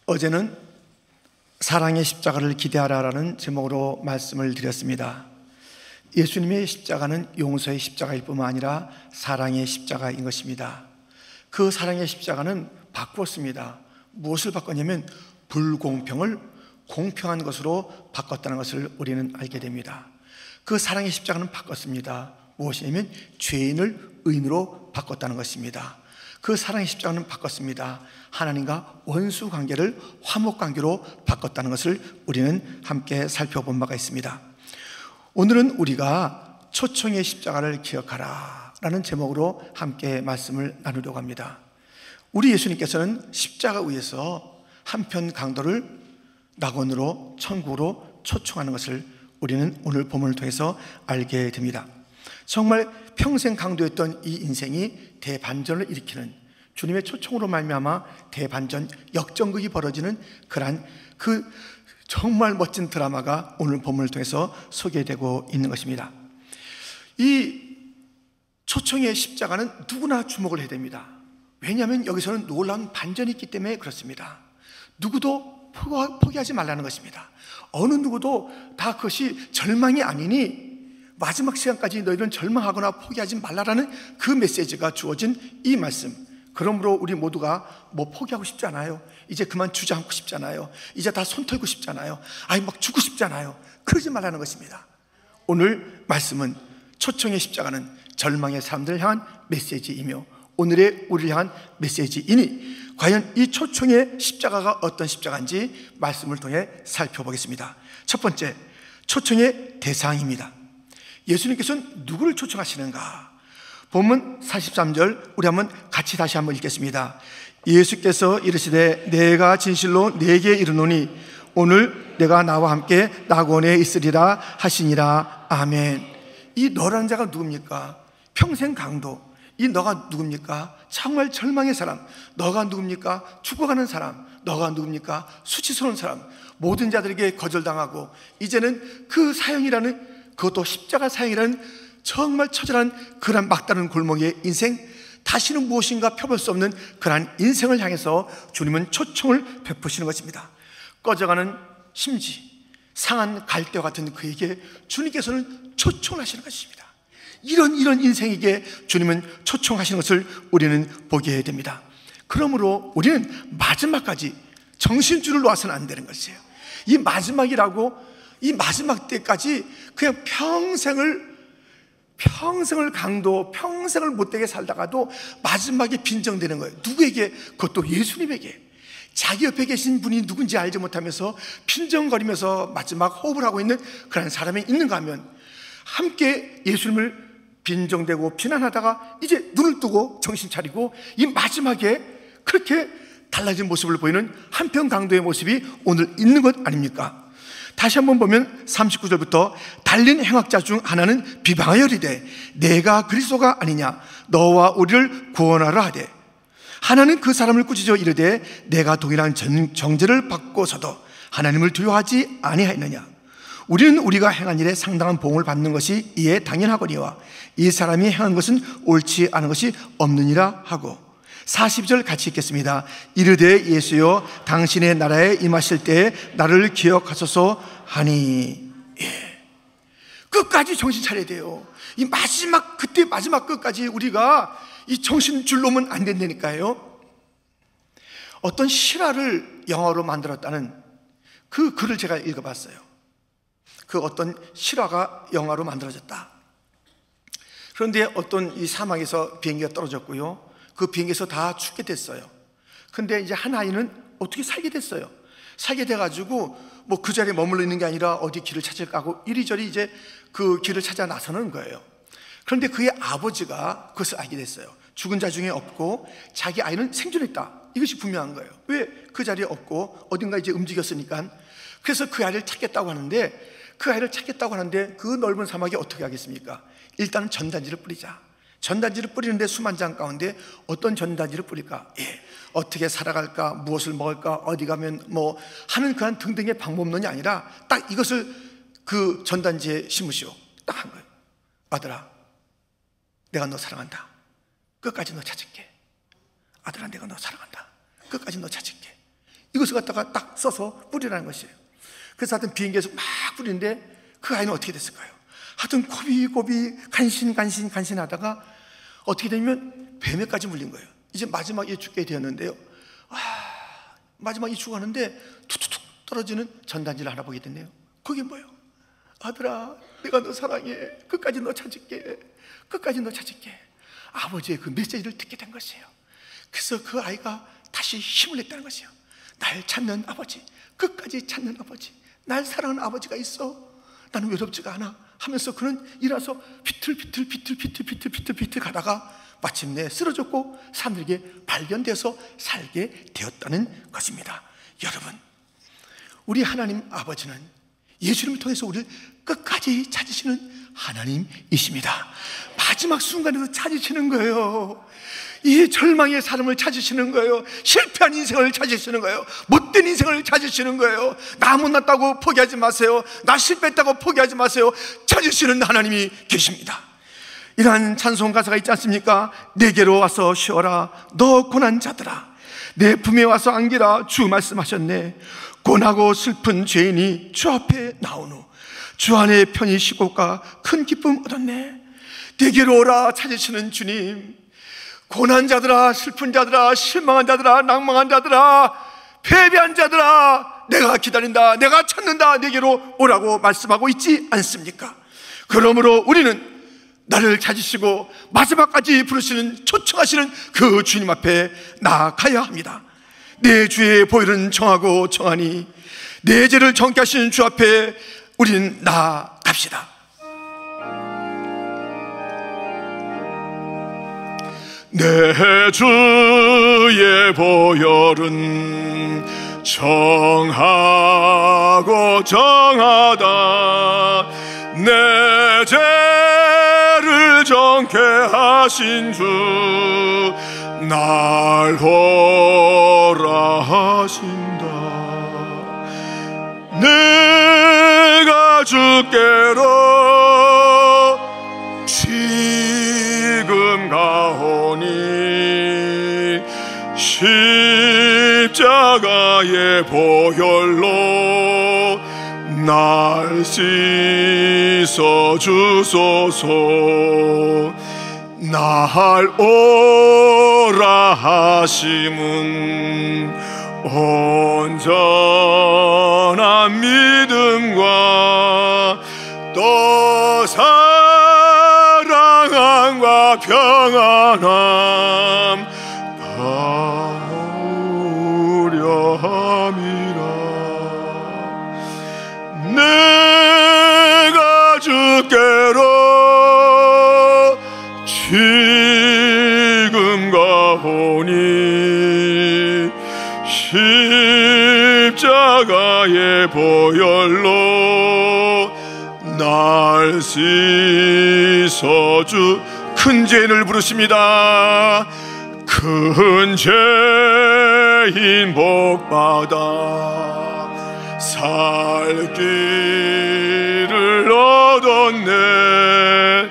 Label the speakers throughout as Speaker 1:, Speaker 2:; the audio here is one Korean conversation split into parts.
Speaker 1: 어제는 사랑의 십자가를 기대하라라는 제목으로 말씀을 드렸습니다. 예수님의 십자가는 용서의 십자가일 뿐만 아니라 사랑의 십자가인 것입니다. 그 사랑의 십자가는 바꾸었습니다. 무엇을 바꿨냐면 불공평을 공평한 것으로 바꿨다는 것을 우리는 알게 됩니다. 그 사랑의 십자가는 바꿨습니다. 무엇이냐면 죄인을 의인으로 바꿨다는 것입니다. 그 사랑의 십자가는 바꿨습니다. 하나님과 원수 관계를 화목 관계로 바꿨다는 것을 우리는 함께 살펴본 바가 있습니다. 오늘은 우리가 초청의 십자가를 기억하라 라는 제목으로 함께 말씀을 나누려고 합니다. 우리 예수님께서는 십자가 위에서 한편 강도를 낙원으로 천국으로 초청하는 것을 우리는 오늘 본문을 통해서 알게 됩니다. 정말 평생 강도였던 이 인생이 대반전을 일으키는, 주님의 초청으로 말미암아 대반전 역전극이 벌어지는 그러한 그 정말 멋진 드라마가 오늘 본문을 통해서 소개되고 있는 것입니다. 이 초청의 십자가는 누구나 주목을 해야 됩니다. 왜냐하면 여기서는 놀라운 반전이 있기 때문에 그렇습니다. 누구도 포기하지 말라는 것입니다. 어느 누구도 다 그것이 절망이 아니니 마지막 시간까지 너희들은 절망하거나 포기하지 말라라는 그 메시지가 주어진 이 말씀. 그러므로 우리 모두가 뭐 포기하고 싶지 않아요. 이제 그만 주저앉고 싶잖아요. 이제 다 손 털고 싶잖아요. 막 죽고 싶잖아요. 그러지 말라는 것입니다. 오늘 말씀은 초청의 십자가는 절망의 사람들을 향한 메시지이며 오늘의 우리를 향한 메시지이니 과연 이 초청의 십자가가 어떤 십자가인지 말씀을 통해 살펴보겠습니다. 첫 번째, 초청의 대상입니다. 예수님께서는 누구를 초청하시는가? 본문 43절 우리 한번 같이 다시 한번 읽겠습니다. 예수께서 이르시되 내가 진실로 내게 이르노니 오늘 내가 나와 함께 낙원에 있으리라 하시니라. 아멘. 이 너라는 자가 누굽니까? 평생 강도. 이 너가 누굽니까? 정말 절망의 사람. 너가 누굽니까? 죽어가는 사람. 너가 누굽니까? 수치스러운 사람. 모든 자들에게 거절당하고 이제는 그 사형이라는, 그것도 십자가 사형이라는 정말 처절한 그런 막다른 골목의 인생, 다시는 무엇인가 펴볼 수 없는 그러한 인생을 향해서 주님은 초청을 베푸시는 것입니다. 꺼져가는 심지, 상한 갈대와 같은 그에게 주님께서는 초청을 하시는 것입니다. 이런 인생에게 주님은 초청하시는 것을 우리는 보게 됩니다. 그러므로 우리는 마지막까지 정신줄을 놓아서는 안 되는 것이에요. 이 마지막이라고, 이 마지막 때까지 그냥 평생을 강도, 평생을 못되게 살다가도 마지막에 빈정되는 거예요. 누구에게? 그것도 예수님에게. 자기 옆에 계신 분이 누군지 알지 못하면서 빈정거리면서 마지막 호흡을 하고 있는 그런 사람이 있는가 하면, 함께 예수님을 빈정대고 비난하다가 이제 눈을 뜨고 정신 차리고 이 마지막에 그렇게 달라진 모습을 보이는 한편 강도의 모습이 오늘 있는 것 아닙니까? 다시 한번 보면 39절부터 달린 행악자 중 하나는 비방하여 이르되 내가 그리스도가 아니냐 너와 우리를 구원하라 하되, 하나는 그 사람을 꾸짖어 이르되 내가 동일한 정죄를 받고서도 하나님을 두려워하지 아니하였느냐. 우리는 우리가 행한 일에 상당한 보응을 받는 것이 이에 당연하거니와 이 사람이 행한 것은 옳지 않은 것이 없느니라 하고, 40절 같이 읽겠습니다. 이르되 예수여 당신의 나라에 임하실 때에 나를 기억하소서 하니. 끝까지 정신 차려야 돼요. 이 마지막, 그때 마지막 끝까지 우리가 이 정신줄 놓으면 안 된다니까요. 어떤 실화를 영화로 만들었다는 그 글을 제가 읽어봤어요. 그 어떤 실화가 영화로 만들어졌다. 그런데 어떤 이 사막에서 비행기가 떨어졌고요. 그 비행기에서 다 죽게 됐어요. 근데 이제 한 아이는 어떻게 살게 됐어요. 살게 돼가지고 뭐 그 자리에 머물러 있는 게 아니라 어디 길을 찾을까 하고 이리저리 이제 그 길을 찾아 나서는 거예요. 그런데 그의 아버지가 그것을 알게 됐어요. 죽은 자 중에 없고 자기 아이는 생존했다. 이것이 분명한 거예요. 왜? 그 자리에 없고 어딘가 이제 움직였으니까. 그래서 그 아이를 찾겠다고 하는데, 그 넓은 사막에 어떻게 하겠습니까? 일단은 전단지를 뿌리자. 전단지를 뿌리는데 수만 장 가운데 어떤 전단지를 뿌릴까? 어떻게 살아갈까? 무엇을 먹을까? 어디 가면 뭐 하는 그런 등등의 방법론이 아니라 딱 이것을 그 전단지에 심으시오. 딱 한 거예요. 아들아, 내가 너 사랑한다. 끝까지 너 찾을게. 아들아, 내가 너 사랑한다. 끝까지 너 찾을게. 이것을 갖다가 딱 써서 뿌리라는 것이에요. 그래서 하여튼 비행기에서 막 뿌리는데 그 아이는 어떻게 됐을까요? 하여튼 고비고비 간신하다가 어떻게 되냐면 뱀에까지 물린 거예요. 이제 마지막에 죽게 되었는데요. 마지막에 죽었는데 툭툭툭 떨어지는 전단지를 하나 보게 됐네요. 그게 뭐예요? 아들아, 내가 너 사랑해. 끝까지 너 찾을게. 끝까지 너 찾을게. 아버지의 그 메시지를 듣게 된 것이에요. 그래서 그 아이가 다시 힘을 냈다는 것이에요. 날 찾는 아버지, 끝까지 찾는 아버지, 날 사랑하는 아버지가 있어. 나는 외롭지가 않아 하면서 그는 일어서 비틀 가다가 마침내 쓰러졌고 사람들에게 발견돼서 살게 되었다는 것입니다. 여러분, 우리 하나님 아버지는 예수님을 통해서 우리를 끝까지 찾으시는 하나님이십니다. 마지막 순간에도 찾으시는 거예요. 이 절망의 사람을 찾으시는 거예요. 실패한 인생을 찾으시는 거예요. 못된 인생을 찾으시는 거예요. 나 못났다고 포기하지 마세요. 나 실패했다고 포기하지 마세요. 찾으시는 하나님이 계십니다. 이러한 찬송 가사가 있지 않습니까? 내게로 와서 쉬어라 너 고난 자들아, 내 품에 와서 안기라 주 말씀하셨네. 고나고 슬픈 죄인이 주 앞에 나온 후 주 안에 편히 쉬고가 큰 기쁨 얻었네. 내게로 오라 찾으시는 주님, 고난 자들아, 슬픈 자들아, 실망한 자들아, 낭망한 자들아, 패배한 자들아, 내가 기다린다, 내가 찾는다, 내게로 오라고 말씀하고 있지 않습니까? 그러므로 우리는 나를 찾으시고 마지막까지 부르시는, 초청하시는 그 주님 앞에 나아가야 합니다. 내 주의 보혈은 정하고 정하니 내 죄를 정케 하시는 주 앞에 우리는 나아갑시다. 내 주의 보혈은 정하고 정하다. 내 죄를 정케 하신 주 날 보라 하신다. 내가 주께로 지금 가오니 십자가의 보혈로 날 씻어 주소서. 날 오라 하심은 온전한 믿음과 또 사랑함과 평안함 가오려 함이라. 내가 주께로 지금 가오니 십자가의 보혈로 날 씻어주. 큰 죄인을 부르십니다. 큰 죄인 복받아 살 길을 얻었네.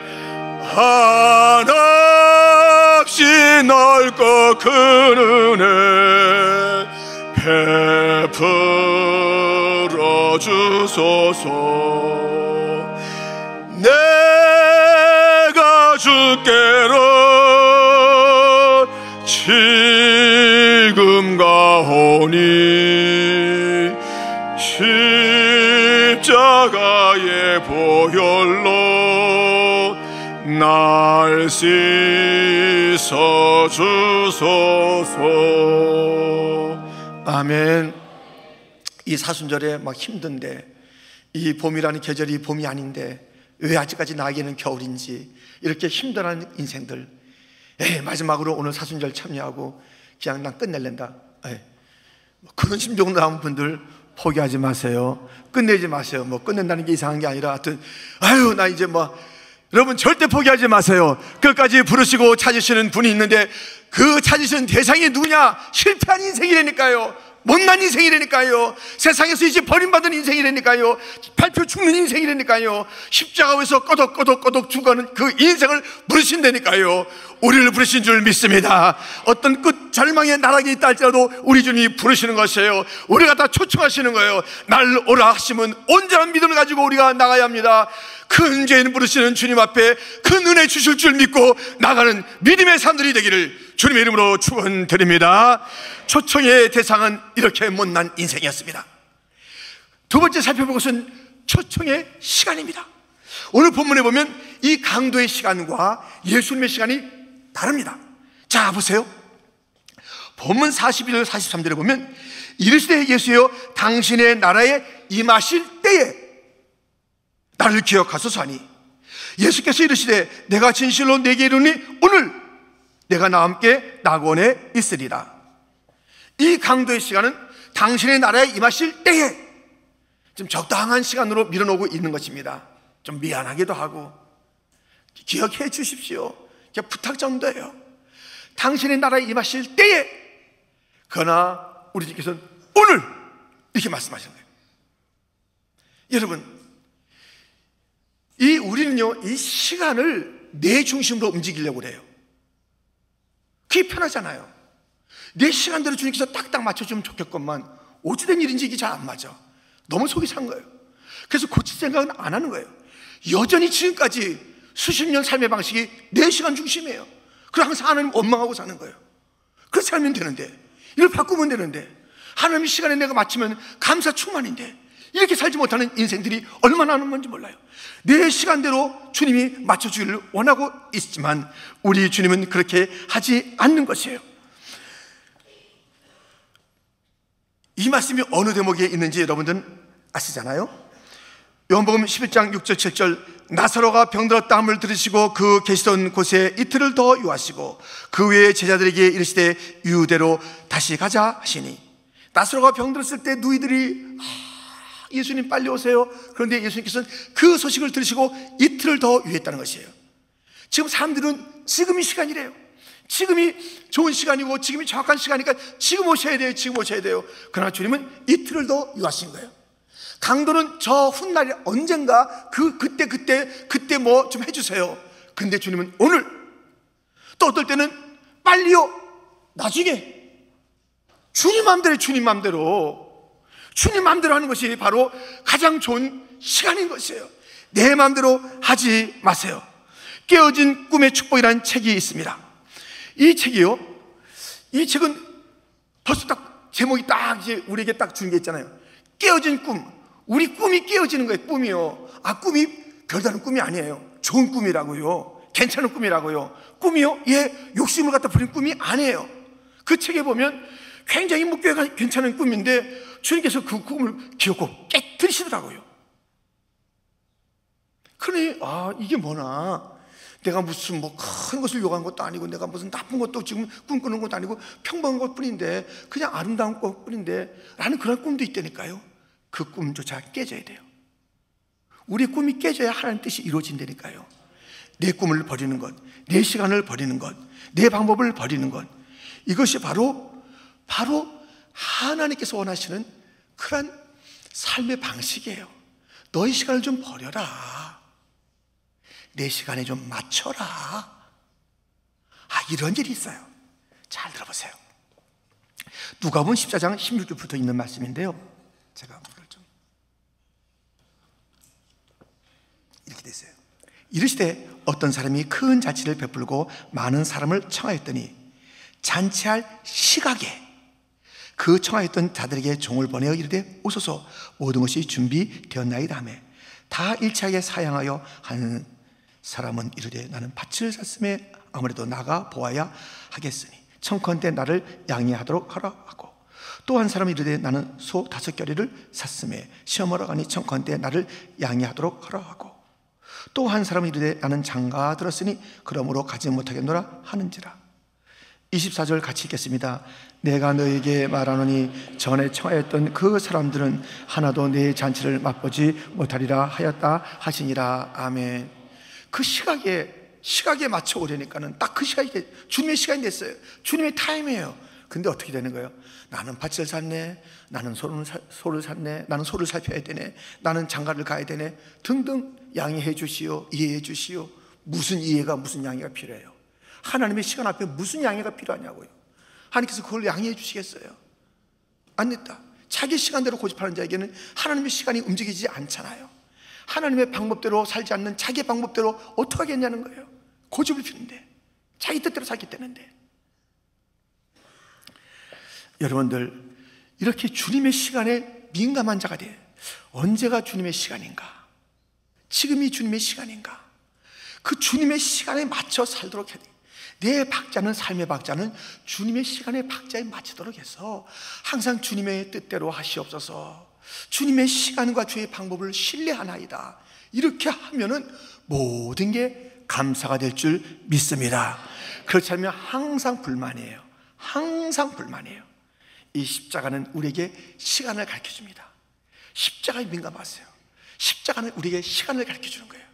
Speaker 1: 한없이 넓고 큰 은혜 베풀어 주소서. 내가 주께로 지금 가오니 십자가의 보혈로 날 씻어 주소서. 아멘. 이 사순절에 막 힘든데, 이 봄이라는 계절이 봄이 아닌데 왜 아직까지 나에게는 겨울인지 이렇게 힘들어하는 인생들, 마지막으로 오늘 사순절 참여하고 그냥 난 끝낼랜다, 그런 심정으로 나온 분들 포기하지 마세요. 끝내지 마세요. 뭐 끝낸다는 게 이상한 게 아니라 하여튼 나 이제 여러분 절대 포기하지 마세요. 끝까지 부르시고 찾으시는 분이 있는데 그 찾으시는 대상이 누구냐? 실패한 인생이라니까요. 못난 인생이라니까요. 세상에서 이제 버림받은 인생이라니까요. 발표 죽는 인생이라니까요. 십자가에서 꺼덕꺼덕 죽어가는 그 인생을 부르신다니까요. 우리를 부르신 줄 믿습니다. 어떤 끝 절망의 나락에 있다 할지라도 우리 주님이 부르시는 것이에요. 우리가 다 초청하시는 거예요. 날 오라 하시면 온전한 믿음을 가지고 우리가 나가야 합니다. 큰 죄인 부르시는 주님 앞에 큰 은혜 주실 줄 믿고 나가는 믿음의 사람들이 되기를 주님의 이름으로 축원드립니다. 초청의 대상은 이렇게 못난 인생이었습니다. 두 번째 살펴볼 것은 초청의 시간입니다. 오늘 본문에 보면 이 강도의 시간과 예수님의 시간이 다릅니다. 자, 보세요. 본문 41절 43절에 보면 이르시되 예수여 당신의 나라에 임하실 때에 나를 기억하소서 하니 예수께서 이르시되 내가 진실로 내게 이르니 오늘 내가 나와 함께 낙원에 있으리라. 이 강도의 시간은 당신의 나라에 임하실 때에 좀 적당한 시간으로 밀어놓고 있는 것입니다. 좀 미안하기도 하고 기억해 주십시오. 부탁 정도예요. 당신의 나라에 임하실 때에. 그러나 우리 주께서는 오늘 이렇게 말씀하시는 거예요. 여러분, 우리는요 이 시간을 내 중심으로 움직이려고 그래요. 그게 편하잖아요. 내 시간대로 주님께서 딱딱 맞춰주면 좋겠건만 어찌된 일인지 이게 잘 안 맞아. 너무 속이 산 거예요. 그래서 고칠 생각은 안 하는 거예요. 여전히 지금까지 수십 년 삶의 방식이 내 시간 중심이에요. 그래서 항상 하나님 원망하고 사는 거예요. 그렇게 살면 되는데, 이걸 바꾸면 되는데, 하나님의 시간에 내가 맞추면 감사 충만인데 이렇게 살지 못하는 인생들이 얼마나 많은 건지 몰라요. 내 시간대로 주님이 맞춰주기를 원하고 있지만 우리 주님은 그렇게 하지 않는 것이에요. 이 말씀이 어느 대목에 있는지 여러분들은 아시잖아요. 요한복음 11장 6절 7절 나사로가 병들었다 함을 들으시고 그 계시던 곳에 이틀을 더 유하시고 그 외에 제자들에게 이르시되 유대로 다시 가자 하시니, 나사로가 병들었을 때 누이들이 예수님 빨리 오세요. 그런데 예수님께서는 그 소식을 들으시고 이틀을 더 유했다는 것이에요. 지금 사람들은 지금이 시간이래요. 지금이 좋은 시간이고 지금이 정확한 시간이니까 지금 오셔야 돼요. 지금 오셔야 돼요. 그러나 주님은 이틀을 더 유하신 거예요. 강도는 저 훗날에 언젠가 그때 뭐 좀 해주세요. 근데 주님은 오늘, 또 어떨 때는 빨리요, 나중에. 주님 마음대로 하는 것이 바로 가장 좋은 시간인 것이에요. 내 마음대로 하지 마세요. 깨어진 꿈의 축복이라는 책이 있습니다. 이 책은 벌써 딱 제목이 딱 이제 우리에게 딱 주는 게 있잖아요. 깨어진 꿈. 우리 꿈이 깨어지는 거예요. 꿈이요. 꿈이 별다른 꿈이 아니에요. 좋은 꿈이라고요. 괜찮은 꿈이라고요. 꿈이요? 욕심을 갖다 부린 꿈이 아니에요. 그 책에 보면 굉장히 묵교가 괜찮은 꿈인데 주님께서 그 꿈을 기억고 깨뜨리시더라고요. 그러니 이게 뭐나, 내가 무슨 큰 것을 요구한 것도 아니고 내가 무슨 나쁜 것도 지금 꿈꾸는 것도 아니고 평범한 것뿐인데 그냥 아름다운 것뿐인데 라는 그런 꿈도 있다니까요. 그 꿈조차 깨져야 돼요. 우리 꿈이 깨져야 하나님 뜻이 이루어진다니까요. 내 꿈을 버리는 것, 내 시간을 버리는 것, 내 방법을 버리는 것, 이것이 바로 하나님께서 원하시는 그런 삶의 방식이에요. 너의 시간을 좀 버려라. 내 시간에 좀 맞춰라. 이런 일이 있어요. 잘 들어보세요. 누가복음 14장 16절부터 있는 말씀인데요, 제가 좀 이렇게 됐어요. 이르시되 어떤 사람이 큰 잔치를 베풀고 많은 사람을 청하였더니 잔치할 시각에 그 청하였던 자들에게 종을 보내어 이르되 오소서 모든 것이 준비되었나이다 하매 다 일치하게 사양하여 한 사람은 이르되 나는 밭을 샀음에 아무래도 나가 보아야 하겠으니 청컨대 나를 양해하도록 하라 하고, 또 한 사람이 이르되 나는 소 5겨레를 샀음에 시험하러 가니 청컨대 나를 양해하도록 하라 하고, 또 한 사람이 이르되 나는 장가 들었으니 그러므로 가지 못하겠노라 하는지라. 24절 같이 읽겠습니다. 내가 너에게 말하노니 전에 청하였던 그 사람들은 하나도 내 잔치를 맛보지 못하리라 하였다 하시니라. 아멘. 그 시각에 맞춰 오려니까는 딱 그 시각이 주님의 시간이 됐어요. 주님의 타임이에요. 근데 어떻게 되는 거예요? 나는 밭을 샀네, 나는 소를 샀네, 나는 소를 살펴야 되네, 나는 장가를 가야 되네 등등. 양해해 주시오, 이해해 주시오. 무슨 이해가 무슨 양해가 필요해요? 하나님의 시간 앞에 무슨 양해가 필요하냐고요. 하나님께서 그걸 양해해 주시겠어요? 안 됐다. 자기 시간대로 고집하는 자에게는 하나님의 시간이 움직이지 않잖아요. 하나님의 방법대로 살지 않는 자기 방법대로 어떻게 하겠냐는 거예요. 고집을 피는데, 자기 뜻대로 살기 때문에. 여러분들, 이렇게 주님의 시간에 민감한 자가 돼. 언제가 주님의 시간인가? 지금이 주님의 시간인가? 그 주님의 시간에 맞춰 살도록 해야 돼. 내 박자는, 삶의 박자는 주님의 시간의 박자에 맞추도록 해서 항상 주님의 뜻대로 하시옵소서. 주님의 시간과 주의 방법을 신뢰하나이다. 이렇게 하면은 모든 게 감사가 될 줄 믿습니다. 그렇지 않으면 항상 불만이에요. 항상 불만이에요. 이 십자가는 우리에게 시간을 가르쳐 줍니다. 십자가에 민감하세요. 십자가는 우리에게 시간을 가르쳐 주는 거예요.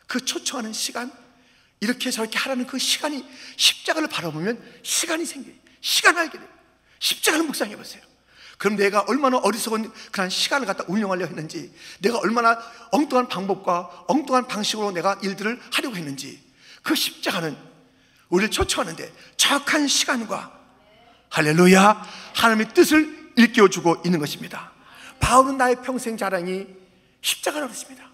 Speaker 1: 그 초청하는 시간, 이렇게 저렇게 하라는 그 시간이, 십자가를 바라보면 시간이 생겨요. 시간을 알게 돼요. 십자가를 묵상해 보세요. 그럼 내가 얼마나 어리석은 그런 시간을 갖다 운영하려 했는지, 내가 얼마나 엉뚱한 방법과 엉뚱한 방식으로 내가 일들을 하려고 했는지, 그 십자가는 우리를 초청하는데 정확한 시간과, 할렐루야, 하나님의 뜻을 일깨워주고 있는 것입니다. 바울은 나의 평생 자랑이 십자가라고 했습니다.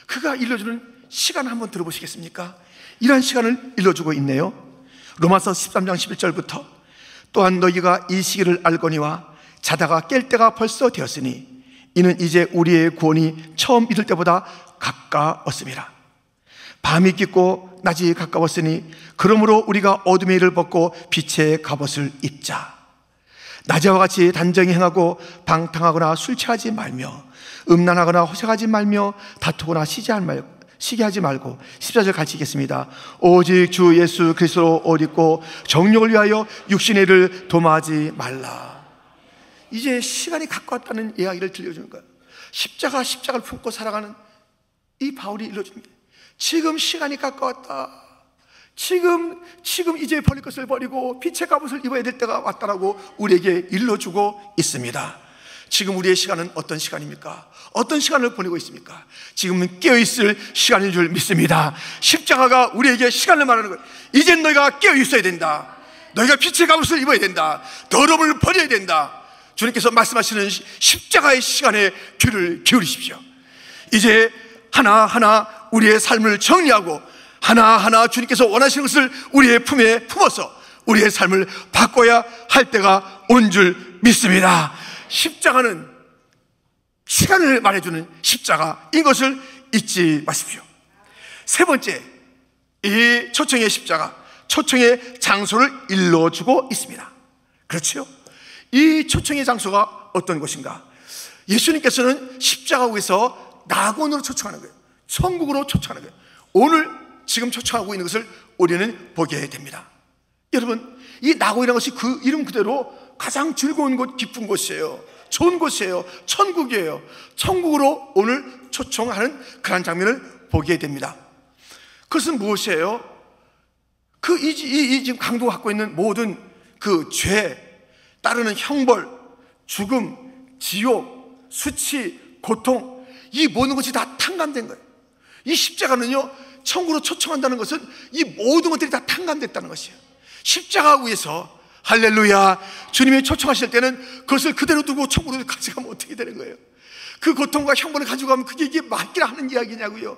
Speaker 1: 그가 일러주는 시간 한번 들어보시겠습니까? 이러한 시간을 일러주고 있네요. 로마서 13장 11절부터 또한 너희가 이 시기를 알거니와 자다가 깰 때가 벌써 되었으니 이는 이제 우리의 구원이 처음 이를 때보다 가까웠음이라. 밤이 깊고 낮이 가까웠으니 그러므로 우리가 어둠의 일을 벗고 빛의 갑옷을 입자. 낮에와 같이 단정히 행하고 방탕하거나 술 취하지 말며 음란하거나 호색하지 말며 다투거나 시기하지 말고 14절 같이 읽겠습니다. 오직 주 예수 그리스도로 옷 입고 정욕을 위하여 육신의 일을 도모하지 말라. 이제 시간이 가까웠다는 이야기를 들려주는 거예요. 십자가를 품고 살아가는 이 바울이 일러줍니다. 지금 시간이 가까웠다. 지금 이제 버릴 것을 버리고 빛의 갑옷을 입어야 될 때가 왔다라고 우리에게 일러주고 있습니다. 지금 우리의 시간은 어떤 시간입니까? 어떤 시간을 보내고 있습니까? 지금은 깨어있을 시간인 줄 믿습니다. 십자가가 우리에게 시간을 말하는 거예요. 이젠 너희가 깨어있어야 된다. 너희가 빛의 갑옷을 입어야 된다. 더러움을 버려야 된다. 주님께서 말씀하시는 십자가의 시간에 귀를 기울이십시오. 이제 하나하나 우리의 삶을 정리하고 하나하나 주님께서 원하시는 것을 우리의 품에 품어서 우리의 삶을 바꿔야 할 때가 온 줄 믿습니다. 십자가는 시간을 말해주는 십자가인 것을 잊지 마십시오. 세 번째, 이 초청의 십자가, 초청의 장소를 일러주고 있습니다. 그렇죠? 이 초청의 장소가 어떤 것인가? 예수님께서는 십자가 위에서 낙원으로 초청하는 거예요. 천국으로 초청하는 거예요. 오늘 지금 초청하고 있는 것을 우리는 보게 됩니다. 여러분, 이 낙원이라는 것이 그 이름 그대로 가장 즐거운 곳, 기쁜 곳이에요. 좋은 곳이에요. 천국이에요. 천국으로 오늘 초청하는 그런 장면을 보게 됩니다. 그것은 무엇이에요? 이 지금 강도가 갖고 있는 모든 그 죄, 따르는 형벌, 죽음, 지옥, 수치, 고통, 이 모든 것이 다 탕감된 거예요. 이 십자가는요, 천국으로 초청한다는 것은 이 모든 것들이 다 탕감됐다는 것이에요. 십자가 위에서, 할렐루야, 주님이 초청하실 때는 그것을 그대로 두고 천국으로 가져가면 어떻게 되는 거예요? 그 고통과 형벌을 가지고 가면 이게 맞기라 하는 이야기냐고요.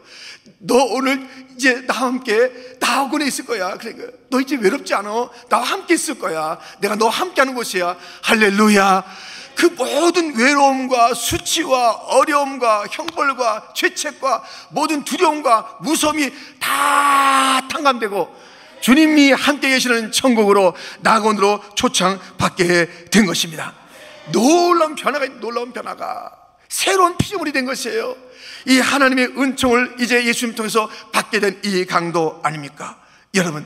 Speaker 1: 너 오늘 이제 나와 함께 낙원에 있을 거야. 그러니까 너 이제 외롭지 않아. 나와 함께 있을 거야. 내가 너와 함께 하는 곳이야. 할렐루야. 그 모든 외로움과 수치와 어려움과 형벌과 죄책과 모든 두려움과 무서움이 다 탕감되고 주님이 함께 계시는 천국으로, 낙원으로 초청받게 된 것입니다. 놀라운 변화가 새로운 피조물이 된 것이에요. 이 하나님의 은총을 이제 예수님 통해서 받게 된 이 강도 아닙니까? 여러분,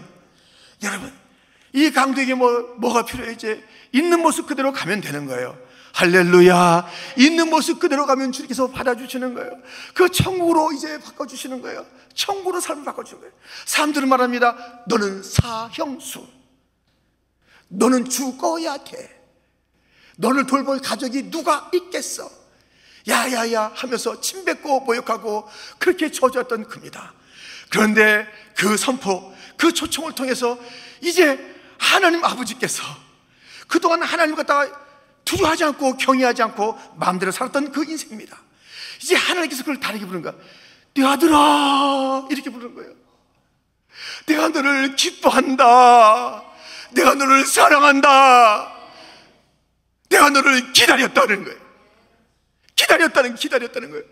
Speaker 1: 이 강도에게 뭐가 필요해? 이제 있는 모습 그대로 가면 되는 거예요. 할렐루야. 있는 모습 그대로 가면 주님께서 받아주시는 거예요. 그 천국으로 이제 바꿔주시는 거예요. 천국으로 삶을 바꿔주는 거예요. 사람들은 말합니다. 너는 사형수, 너는 죽어야 돼. 너를 돌볼 가족이 누가 있겠어? 야야야 하면서 침뱉고 모욕하고 그렇게 저주했던 겁니다. 그런데 그 선포, 그 초청을 통해서 이제 하나님 아버지께서 그동안 하나님을 갖다가 두려워하지 않고 경외하지 않고 마음대로 살았던 그 인생입니다. 이제 하나님께서 그걸 다르게 부르는 거야. 내 아들아, 이렇게 부르는 거예요. 내가 너를 기뻐한다. 내가 너를 사랑한다. 내가 너를 기다렸다는 거예요. 기다렸다는 거예요.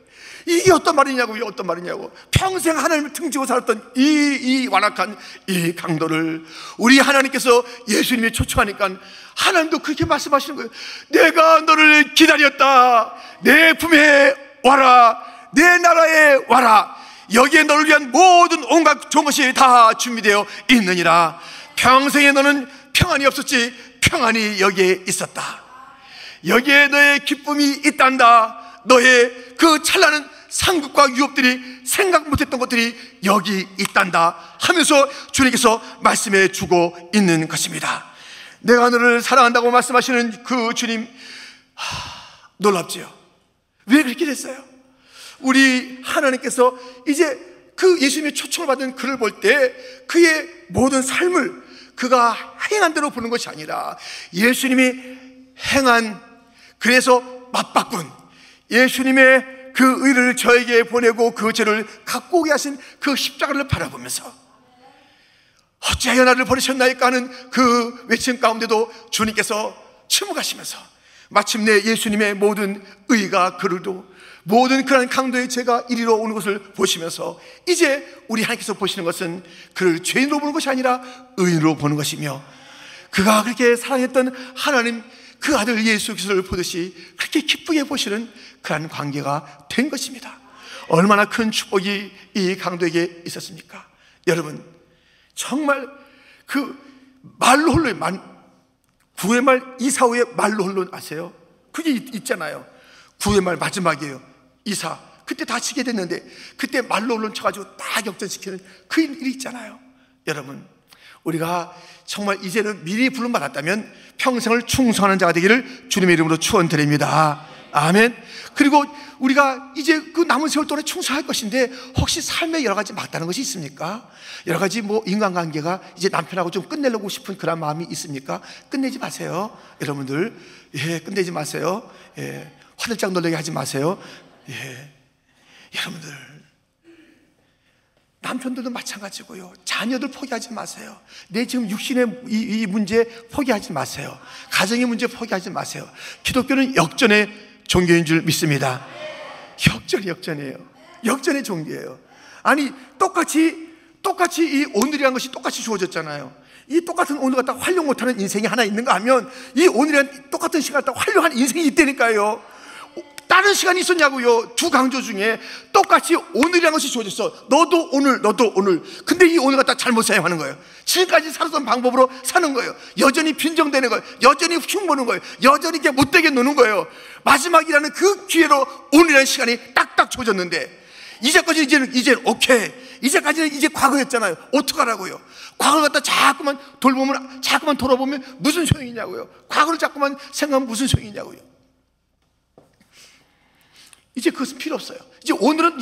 Speaker 1: 이게 어떤 말이냐고요? 어떤 말이냐고. 평생 하나님을 등지고 살았던 이 완악한 이 강도를 우리 하나님께서 예수님이 초청하니까 하나님도 그렇게 말씀하시는 거예요. 내가 너를 기다렸다. 내 품에 와라. 내 나라에 와라. 여기에 너를 위한 모든 온갖 좋은 것이 다 준비되어 있느니라. 평생에 너는 평안이 없었지 평안이 여기에 있었다. 여기에 너의 기쁨이 있단다. 너의 그 찬란한 상급과 유업들이 생각 못했던 것들이 여기 있단다 하면서 주님께서 말씀해 주고 있는 것입니다. 내가 너를 사랑한다고 말씀하시는 그 주님, 놀랍지요? 왜 그렇게 됐어요? 우리 하나님께서 이제 그 예수님의 초청을 받은 그를 볼 때 그의 모든 삶을 그가 행한 대로 보는 것이 아니라 예수님이 행한, 그래서 맞바꾼 예수님의 그 의를 저에게 보내고 그 죄를 갖고 오게 하신 그 십자가를 바라보면서 어찌하여 나를 버리셨나이까 하는 그 외침 가운데도 주님께서 침묵하시면서 마침내 예수님의 모든 의가 그를도 모든 그런 강도의 죄가 이리로 오는 것을 보시면서 이제 우리 하나님께서 보시는 것은 그를 죄인으로 보는 것이 아니라 의인으로 보는 것이며, 그가 그렇게 사랑했던 하나님 그 아들 예수 그리스도를 보듯이 그렇게 기쁘게 보시는 그런 관계가 된 것입니다. 얼마나 큰 축복이 이 강도에게 있었습니까? 여러분, 정말 그 말로 홀로, 구의 말 이사후의 말로 홀로 아세요? 그게 있잖아요. 구의 말 마지막이에요. 이사, 그때 다치게 됐는데 그때 말로 홀로 쳐가지고 다 역전시키는 그 일이 있잖아요. 여러분, 우리가 정말 이제는 미리 부름 받았다면 평생을 충성하는 자가 되기를 주님의 이름으로 축원드립니다. 아멘. 그리고 우리가 이제 그 남은 세월 동안에 충성할 것인데 혹시 삶에 여러 가지 막다른 것이 있습니까? 여러 가지 뭐 인간관계가 이제 남편하고 좀 끝내려고 싶은 그런 마음이 있습니까? 끝내지 마세요, 여러분들. 예, 끝내지 마세요. 예, 화들짝 놀라게 하지 마세요. 예, 여러분들, 남편들도 마찬가지고요. 자녀들 포기하지 마세요. 내 지금 육신의 이 문제 포기하지 마세요. 가정의 문제 포기하지 마세요. 기독교는 역전의 종교인 줄 믿습니다. 역전이에요. 역전의 종교예요. 아니, 똑같이 이 오늘이라는 것이 똑같이 주어졌잖아요. 이 똑같은 오늘 갖다 활용 못하는 인생이 하나 있는가 하면 이 오늘이란 똑같은 시간 갖다 활용하는 인생이 있다니까요. 다른 시간이 있었냐고요. 두 강조 중에 똑같이 오늘이라는 것이 주어졌어. 너도 오늘. 근데 이 오늘 갖다 잘못 사용하는 거예요. 지금까지 살았던 방법으로 사는 거예요. 여전히 빈정대는 거예요. 여전히 흉보는 거예요. 여전히 이렇게 못되게 노는 거예요. 마지막이라는 그 기회로 오늘이라는 시간이 딱딱 주어졌는데 이제까지는 이제 오케이. 이제까지는 이제 과거였잖아요. 어떡하라고요? 과거를 갖다 자꾸만 돌아보면 무슨 소용이냐고요. 과거를 자꾸만 생각하면 무슨 소용이냐고요. 이제 그것은 필요 없어요. 오늘은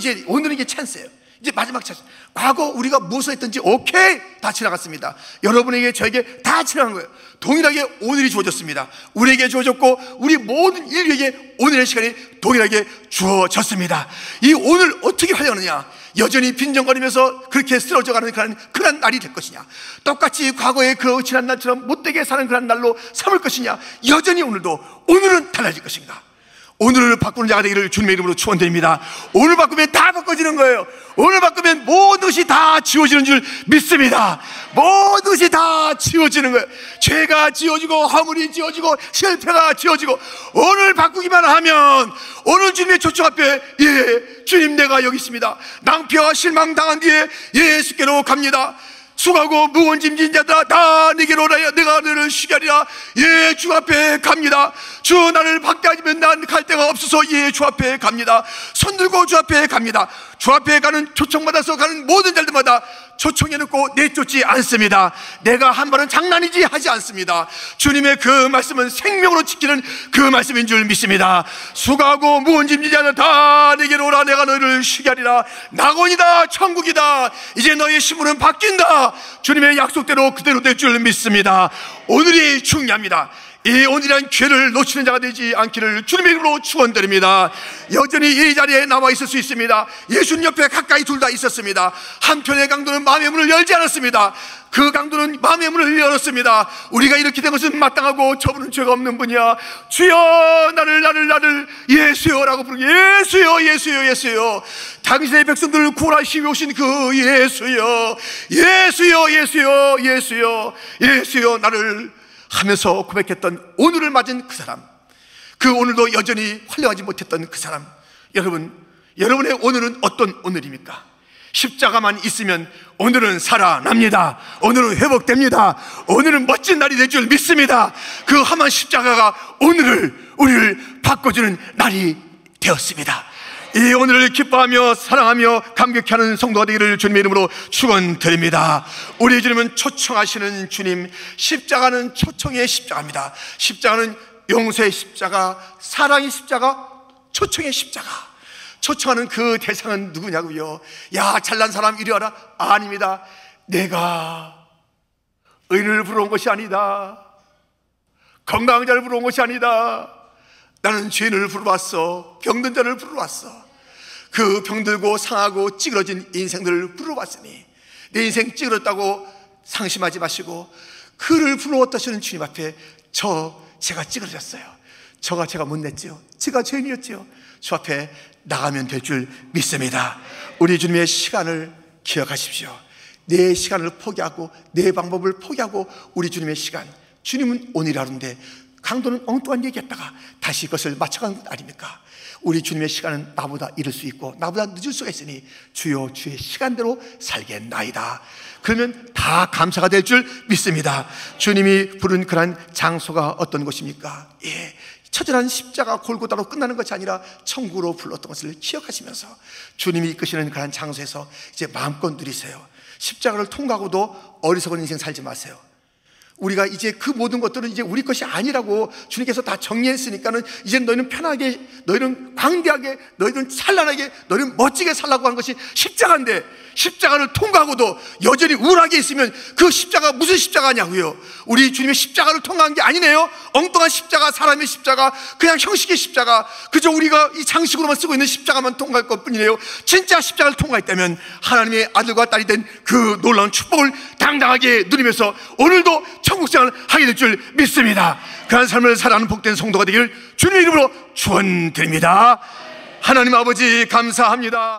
Speaker 1: 이게 찬스예요. 이제 마지막 찬스. 과거 우리가 무엇을 했든지 오케이, 다 지나갔습니다. 여러분에게 저에게 다 지나간 거예요. 동일하게 오늘이 주어졌습니다. 우리에게 주어졌고 우리 모든 인류에게 오늘의 시간이 동일하게 주어졌습니다. 이 오늘 어떻게 활용하느냐? 여전히 빈정거리면서 그렇게 쓰러져가는 그런 날이 될 것이냐? 똑같이 과거의 그 지난 날처럼 못되게 사는 그런 날로 삼을 것이냐? 여전히 오늘은 달라질 것인가? 오늘을 바꾸는 자가 되기를 주님의 이름으로 축원드립니다. 오늘 바꾸면 다 바꿔지는 거예요. 오늘 바꾸면 모든 것이 다 지워지는 줄 믿습니다. 모든 것이 다 지워지는 거예요. 죄가 지워지고 허물이 지워지고 실패가 지워지고 오늘 바꾸기만 하면 오늘 주님의 초청 앞에 주님 내가 여기 있습니다. 낭패와 실망당한 뒤에 예수께로 갑니다. 수고하고 무거운 짐진 자들아 다 내게로 오라. 내가 너를 쉬게 하리라. 주 앞에 갑니다. 주 나를 박대하시면 난 갈 데가 없어서 주 앞에 갑니다. 손들고 주 앞에 갑니다. 주 앞에 가는 초청받아서 가는 모든 자들마다 초청해놓고 내쫓지 않습니다. 내가 한 말은 장난이지 하지 않습니다. 주님의 그 말씀은 생명으로 지키는 그 말씀인 줄 믿습니다. 수고하고 무거운 짐지지 않아 다 내게로 오라. 내가 너희를 쉬게 하리라. 낙원이다, 천국이다. 이제 너희의 신분은 바뀐다. 주님의 약속대로 그대로 될 줄 믿습니다. 오늘이 중요합니다. 이 오늘이란 기회를 놓치는 자가 되지 않기를 주님의 이름으로 축원드립니다. 여전히 이 자리에 남아 있을 수 있습니다. 예수님 옆에 가까이 둘 다 있었습니다. 한편의 강도는 마음의 문을 열지 않았습니다. 그 강도는 마음의 문을 열었습니다. 우리가 이렇게 된 것은 마땅하고 저분은 죄가 없는 분이야. 주여 나를 예수여라고 부르고, 예수여 당신의 백성들을 구원하시기 오신 그 예수여 나를 하면서 고백했던 오늘을 맞은 그 사람, 그 오늘도 여전히 활용하지 못했던 그 사람. 여러분의 오늘은 어떤 오늘입니까? 십자가만 있으면 오늘은 살아납니다. 오늘은 회복됩니다. 오늘은 멋진 날이 될 줄 믿습니다. 그 험한 십자가가 우리를 바꿔주는 날이 되었습니다. 이 오늘을 기뻐하며 사랑하며 감격해 하는 성도가 되기를 주님의 이름으로 축원드립니다. 우리 주님은 초청하시는 주님. 십자가는 초청의 십자가입니다. 십자가는 용서의 십자가, 사랑의 십자가, 초청의 십자가. 초청하는 그 대상은 누구냐고요? 야, 잘난 사람 이리 와라. 아닙니다. 내가 의인을 부러운 것이 아니다. 건강한 자를 부러운 것이 아니다. 나는 죄인을 부르러 왔어. 병든 자를 부르러 왔어. 그 병들고 상하고 찌그러진 인생들을 부르러 왔으니 내 인생 찌그러졌다고 상심하지 마시고 그를 부러웠다시는 주님 앞에 제가 찌그러졌어요. 제가 못냈지요. 제가 죄인이었지요. 주 앞에 나가면 될 줄 믿습니다. 우리 주님의 시간을 기억하십시오. 내 시간을 포기하고 내 방법을 포기하고 우리 주님의 시간. 주님은 오늘 하루인데 강도는 엉뚱한 얘기했다가 다시 그것을 맞춰가는 것 아닙니까? 우리 주님의 시간은 나보다 이를 수 있고 나보다 늦을 수가 있으니 주여 주의 시간대로 살겠나이다. 그러면 다 감사가 될 줄 믿습니다. 주님이 부른 그런 장소가 어떤 곳입니까? 처절한 십자가 골고다로 끝나는 것이 아니라 천국으로 불렀던 것을 기억하시면서 주님이 이끄시는 그런 장소에서 이제 마음껏 누리세요. 십자가를 통과하고도 어리석은 인생 살지 마세요. 우리가 이제 그 모든 것들은 이제 우리 것이 아니라고 주님께서 다 정리했으니까는 이제 너희는 편하게, 너희는 광대하게, 너희는 찬란하게, 너희는 멋지게 살라고 하는 것이 십자가인데, 십자가를 통과하고도 여전히 우울하게 있으면 그 십자가 무슨 십자가냐고요? 우리 주님의 십자가를 통과한 게 아니네요. 엉뚱한 십자가, 사람의 십자가, 그냥 형식의 십자가, 그저 우리가 이 장식으로만 쓰고 있는 십자가만 통과할 것 뿐이네요. 진짜 십자가를 통과했다면 하나님의 아들과 딸이 된 그 놀라운 축복을 당당하게 누리면서 오늘도 천국생활을 하게 될 줄 믿습니다. 그런 삶을 살아가는 복된 성도가 되기를 주님의 이름으로 축원드립니다. 하나님 아버지 감사합니다.